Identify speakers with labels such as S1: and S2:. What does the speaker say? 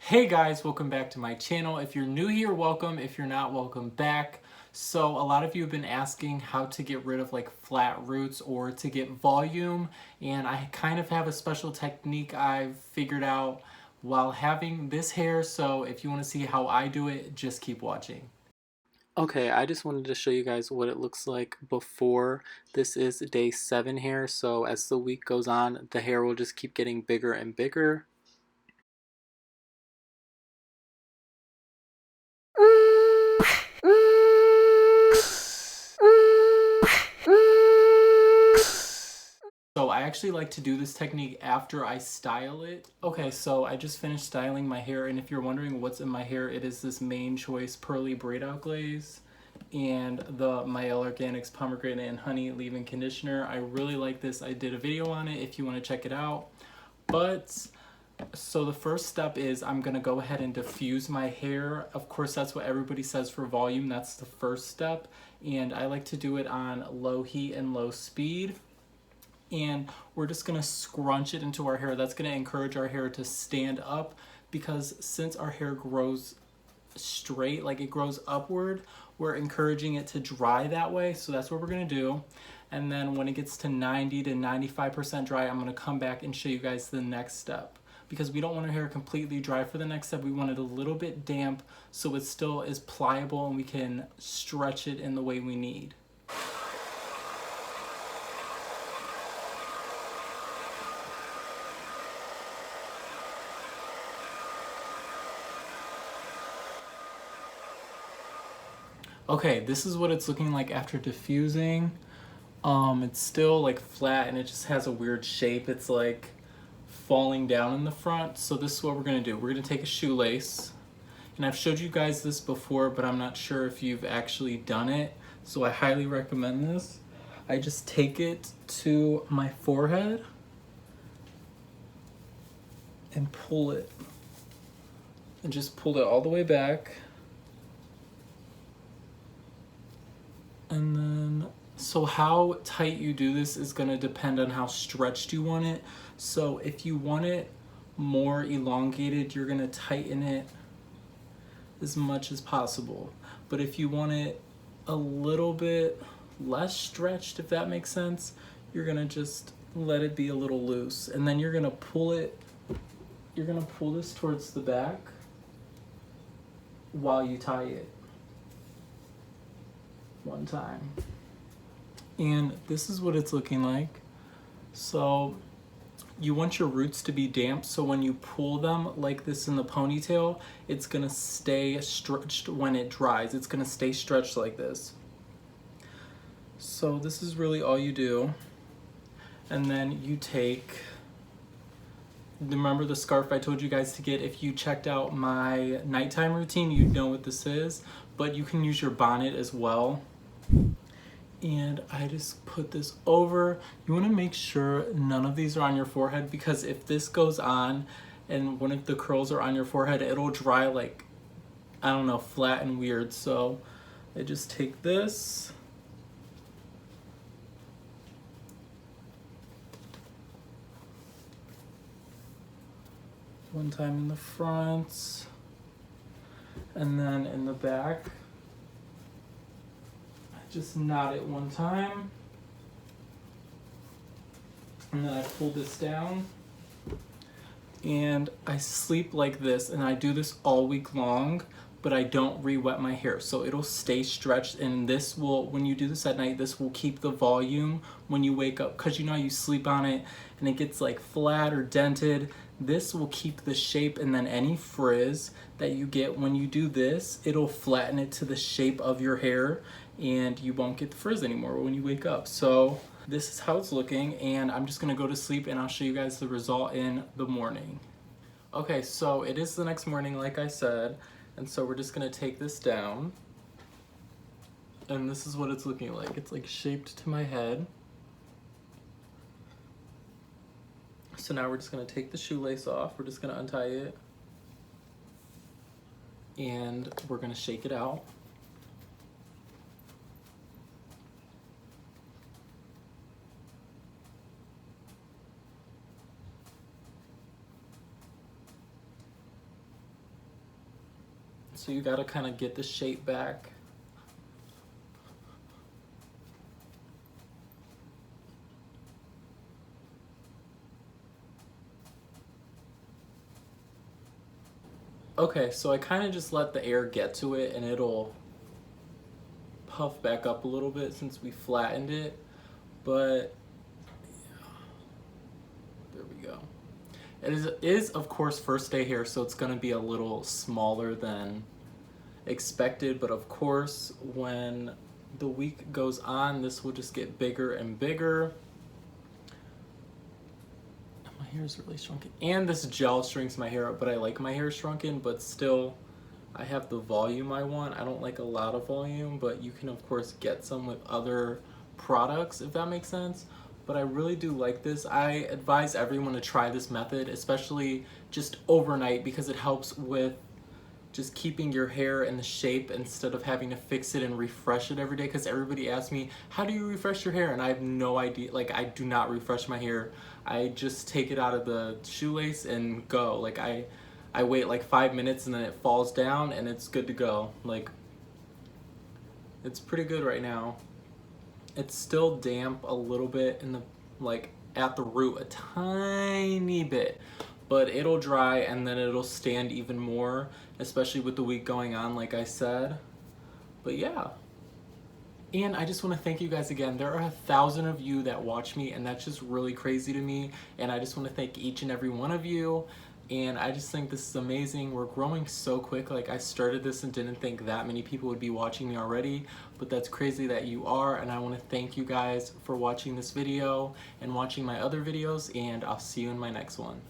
S1: Hey guys, welcome back to my channel. If you're new here, welcome. If you're not, welcome back. So a lot of you have been asking how to get rid of like flat roots or to get volume, and I kind of have a special technique I've figured out while having this hair. So if you want to see how I do it, just keep watching. Okay, I just wanted to show you guys what it looks like before. This is day 7 hair, so as the week goes on, the hair will just keep getting bigger and bigger. So I actually like to do this technique after I style it. Okay, so I just finished styling my hair, and if you're wondering what's in my hair, it is this Main Choice Pearly Braid Out Glaze and the Mielle Organics Pomegranate and Honey Leave-In Conditioner. I really like this. I did a video on it if you want to check it out. But so the first step is I'm gonna go ahead and diffuse my hair. Of course, that's what everybody says for volume. That's the first step. And I like to do it on low heat and low speed. And we're just gonna scrunch it into our hair. That's gonna encourage our hair to stand up, because since our hair grows straight, like it grows upward, we're encouraging it to dry that way. So that's what we're gonna do. And then when it gets to 90 to 95% dry, I'm gonna come back and show you guys the next step, because we don't want our hair completely dry for the next step. We want it a little bit damp so it still is pliable and we can stretch it in the way we need. Okay, this is what it's looking like after diffusing. It's still like flat and it just has a weird shape. It's like falling down in the front. So this is what we're gonna do. We're gonna take a shoelace, and I've showed you guys this before, but I'm not sure if you've actually done it. So I highly recommend this. I just take it to my forehead and pull it. And just pull it all the way back. And then, so how tight you do this is going to depend on how stretched you want it. So if you want it more elongated, you're going to tighten it as much as possible. But if you want it a little bit less stretched, if that makes sense, you're going to just let it be a little loose. And then you're going to pull it, you're going to pull this towards the back while you tie it. One time. And this is what it's looking like. So you want your roots to be damp, so when you pull them like this in the ponytail, it's gonna stay stretched when it dries. It's gonna stay stretched like this. So this is really all you do. And then you take, remember the scarf I told you guys to get? If you checked out my nighttime routine, you'd know what this is, but you can use your bonnet as well. And I just put this over. You want to make sure none of these are on your forehead, because if this goes on and one of the curls are on your forehead, it'll dry like, I don't know, flat and weird. So I just take this, one time in the front and then in the back. Just knot it one time, and then I pull this down, and I sleep like this, and I do this all week long, but I don't re-wet my hair, so it'll stay stretched. And this will, when you do this at night, this will keep the volume when you wake up, because you know you sleep on it and it gets like flat or dented. This will keep the shape, and then any frizz that you get when you do this, it'll flatten it to the shape of your hair, and you won't get the frizz anymore when you wake up. So this is how it's looking, and I'm just gonna go to sleep and I'll show you guys the result in the morning. Okay, so it is the next morning, like I said, and so we're just gonna take this down, and this is what it's looking like. It's like shaped to my head. So now we're just gonna take the shoelace off. We're just gonna untie it, and we're gonna shake it out. So you gotta kind of get the shape back. Okay, so I kind of just let the air get to it and it'll puff back up a little bit since we flattened it, but there we go. It is of course first day hair, so it's going to be a little smaller than expected, but of course when the week goes on this will just get bigger and bigger. My hair is really shrunken, and this gel shrinks my hair up, but I like my hair shrunken, but still I have the volume I want. I don't like a lot of volume, but you can of course get some with other products if that makes sense. But I really do like this. I advise everyone to try this method, especially just overnight, because it helps with just keeping your hair in the shape instead of having to fix it and refresh it every day. Because everybody asks me, how do you refresh your hair? And I have no idea. Like, I do not refresh my hair. I just take it out of the shoelace and go. Like, I wait like 5 minutes and then it falls down and it's good to go. Like, it's pretty good right now. It's still damp a little bit in the, like, at the root, a tiny bit, but it'll dry and then it'll stand even more, especially with the week going on, like I said. But yeah. And I just want to thank you guys again. There are 1,000 of you that watch me, and that's just really crazy to me. And I just want to thank each and every one of you. And I just think this is amazing. We're growing so quick. Like, I started this and didn't think that many people would be watching me already, but that's crazy that you are. And I want to thank you guys for watching this video and watching my other videos, and I'll see you in my next one.